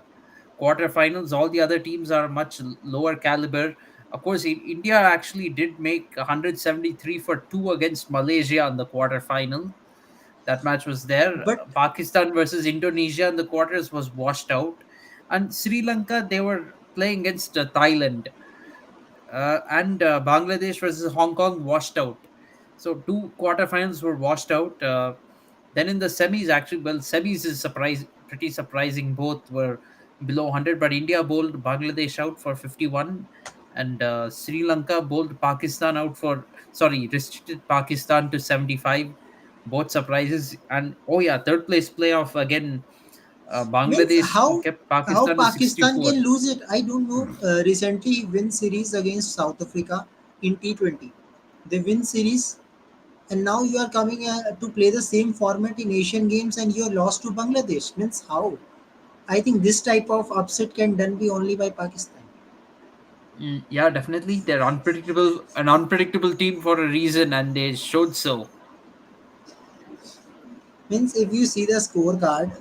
quarterfinals, all the other teams are much lower caliber. Of course, India actually did make 173 for 2 against Malaysia in the quarterfinal. That match was there. But Pakistan versus Indonesia in the quarters was washed out. And Sri Lanka, they were playing against Thailand, and Bangladesh versus Hong Kong washed out. So two quarterfinals were washed out. Then in the semis, actually, well, semis is pretty surprising. Both were below 100, but India bowled Bangladesh out for 51, and Sri Lanka bowled Pakistan out for, sorry, restricted Pakistan to 75. Both surprises, and oh yeah, third place playoff again. means Bangladesh kept how Pakistan to Pakistan 64. can lose it? I don't know. Recently, win series against South Africa in T20. They win series, and now you are coming to play the same format in Asian Games, and you are lost to Bangladesh. Means how? I think this type of upset can done be only by Pakistan. Yeah, definitely. They're an unpredictable team for a reason, and they showed so. Means if you see the scorecard,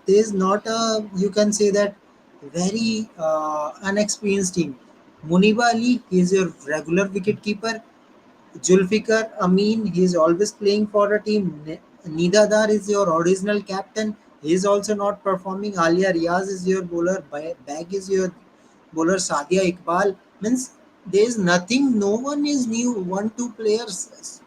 there is not a you can say that very unexperienced team. Muniba Ali is your regular wicket keeper. Julfikar Amin, he is always playing for a team. Nidadar is your original captain. He is also not performing. Alia Riaz is your bowler. Bag is your bowler. Sadia Iqbal. Means there is nothing. No one is new. 1 2 players.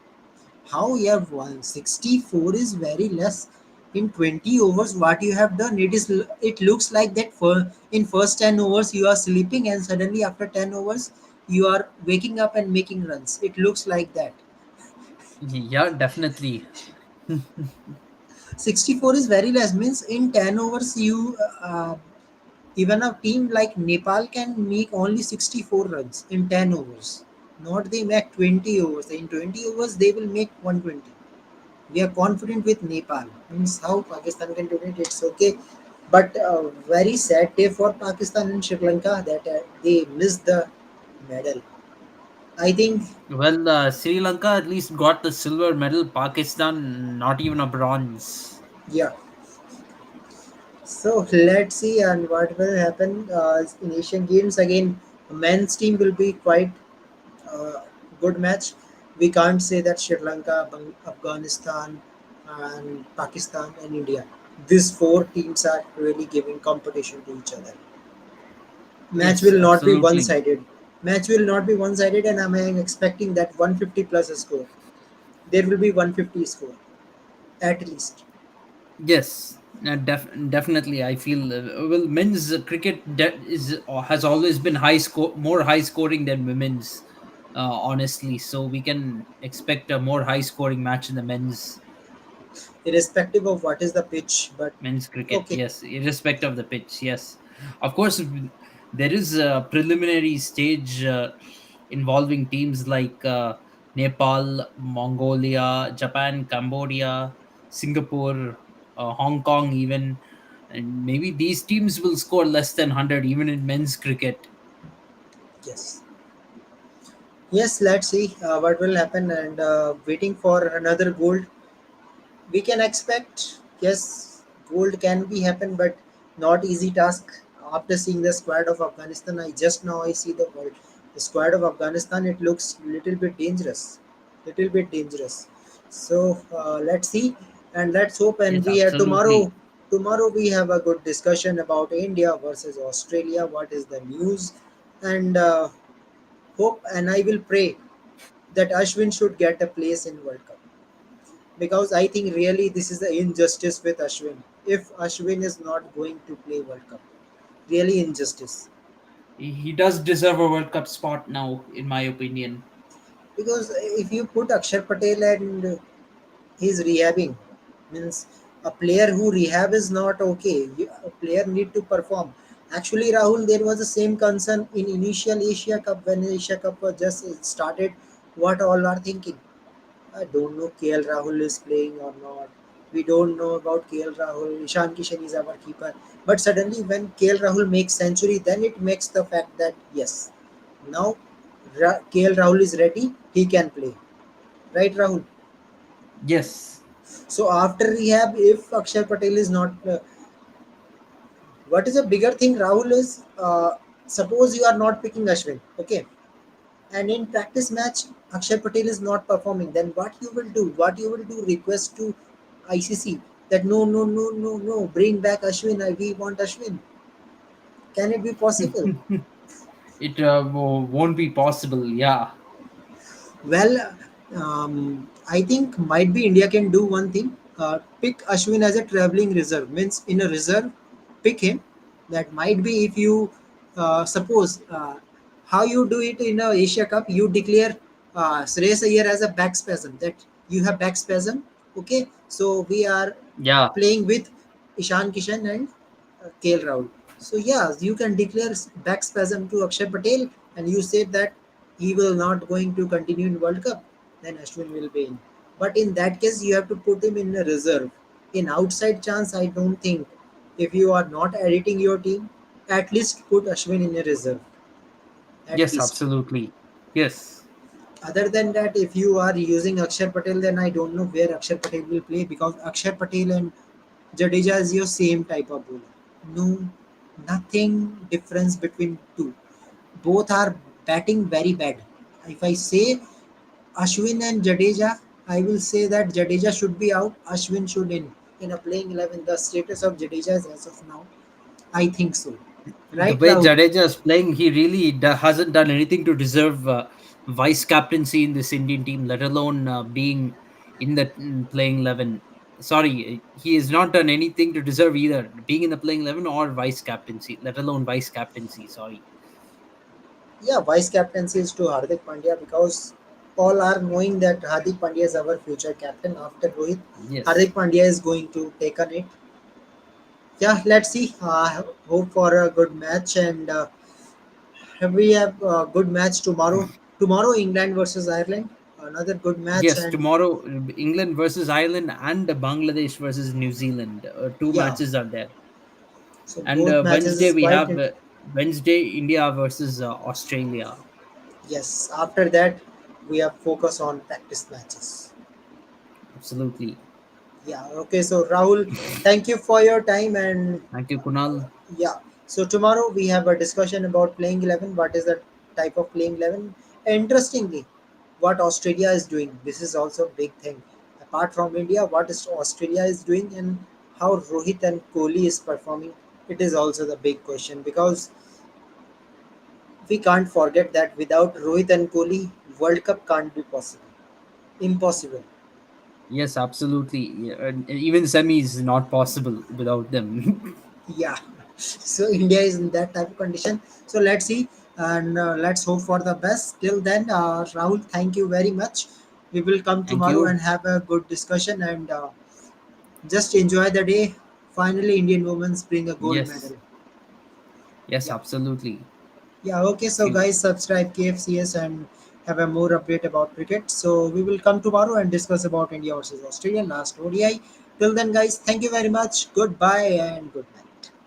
How you have won 64 is very less in 20 overs. What you have done, it looks like that for in first 10 overs you are sleeping, and suddenly after 10 overs You are waking up and making runs. It looks like that. Yeah, definitely. 64 is very less. Means in 10 overs, even a team like Nepal can make only 64 runs in 10 overs. Not they make 20 overs. In 20 overs, they will make 120. We are confident with Nepal. Means how Pakistan can do it, it's okay. But very sad day for Pakistan and Sri Lanka that they missed the medal. I think, Well, Sri Lanka at least got the silver medal. Pakistan, not even a bronze. yeah. So let's see and what will happen in Asian Games again. Men's team will be quite good match. We can't say that Sri Lanka, Afghanistan, and Pakistan and India. These four teams are really giving competition to each other. Match Yes, will not be absolutely. one-sided. Match will not be one-sided, and I'm expecting that 150 plus a score. There will be 150 score at least. Yes, definitely. I feel well, men's cricket is has always been more high scoring than women's. Honestly, so we can expect a more high scoring match in the Irrespective of what is the pitch. But men's cricket. okay, Yes, irrespective of the pitch. Yes, of course. There is a preliminary stage involving teams like Nepal, Mongolia, Japan, Cambodia, Singapore, Hong Kong, even, and maybe these teams will score less than 100 even in men's cricket. yes, yes. Let's see what will happen, and waiting for another gold. We can expect, yes, gold can be happen, but not easy task. After seeing the squad of Afghanistan, I just now I see the squad of Afghanistan. It looks little bit dangerous, little bit dangerous. So let's see and let's hope. And Yes, we have absolutely. tomorrow. Tomorrow we have a good discussion about India versus Australia. What is the news? And hope and I will pray that Ashwin should get a place in World Cup, because I think really this is the injustice with Ashwin. If Ashwin is not going to play World Cup, really injustice. He does deserve a World Cup spot now, in my opinion. Because if you put Akshar Patel and he's rehabbing, means a player who rehab is not okay. A player need to perform. Actually, Rahul, there was the same concern in initial Asia Cup when Asia Cup was just started. What all are thinking? I don't know KL Rahul is playing or not. We don't know about KL Rahul. Ishan Kishan is our keeper. But suddenly, when KL Rahul makes century, then it makes the fact that yes, now KL Rahul is ready. He can play, right, Rahul? Yes. So after rehab, if Akshar Patel is not, what is a bigger thing, Rahul is suppose you are not picking Ashwin, okay, and in practice match Akshay Patel is not performing, then what you will do? What you will do? Request to ICC that no, no, no, no, no, bring back Ashwin. We want Ashwin. Can it be possible? It won't be possible. Yeah. Well, I think might be India can do one thing. Pick Ashwin as a traveling reserve. Means in a reserve, pick him. That might be if you suppose how you do it in a Asia Cup. You declare Shreyas Iyer as a back spasm. That you have back spasm. Okay, so we are Yeah. playing with Ishan Kishan and KL Rahul. So yeah, you can declare back spasm to Akshay Patel, and you say that he will not going to continue in World Cup. Then Ashwin will be in. But in that case, you have to put him in a reserve. In outside chance, I don't think. If you are not editing your team, at least put Ashwin in a reserve. At Yes, least. absolutely. Yes. Other than that, if you are using Akshar Patel, then I don't know where Akshar Patel will play, because Akshar Patel and Jadeja is your same type of bowler. No, nothing difference between two. Both are batting very bad. If I say Ashwin and Jadeja, I will say that Jadeja should be out, Ashwin should in a playing 11. The status of Jadeja is as of now, I think so. The Right, way Rahul? Jadeja is playing, he really hasn't done anything to deserve vice captaincy in this Indian team, let alone being in the playing 11. Sorry, he has not done anything to deserve either being in the playing 11 or vice captaincy, let alone vice captaincy. Sorry. Yeah, vice captaincy is to Hardik Pandya because all are knowing that Hardik Pandya is our future captain after Rohit. Yes. Hardik Pandya is going to take on it. Yeah, let's see. Hope for a good match and we have a good match tomorrow. Tomorrow, England versus Ireland. Another good match Yes, and tomorrow England versus Ireland and Bangladesh versus New Zealand. Two yeah, matches are there. so And both matches Wednesday is we quite have Wednesday India versus Australia. yes. After that, we have focus on practice matches. Absolutely. Yeah. Okay. So Rahul, thank you for your time and Thank you, Kunal. yeah. So tomorrow we have a discussion about playing 11. What is the type of playing 11? Interestingly, what Australia is doing. This is also a big thing. Apart from India, what is Australia is doing and how Rohit and Kohli is performing. It is also the big question because we can't forget that without Rohit and Kohli, World Cup can't be possible. Impossible. Yes, absolutely. Yeah, and even semi is not possible without them. Yeah. So India is in that type of condition. So let's see and let's hope for the best. Till then, Rahul, thank you very much. We will come Thank tomorrow and you. have a good discussion and just enjoy the day. Finally, Indian women bring a gold Yes. medal. Yes, Yeah. absolutely. Yeah. Okay. So Feel guys, subscribe KFCS and have a more update about cricket. So we will come tomorrow and discuss about India versus Australia last ODI. Till then, guys, thank you very much. Goodbye and good night.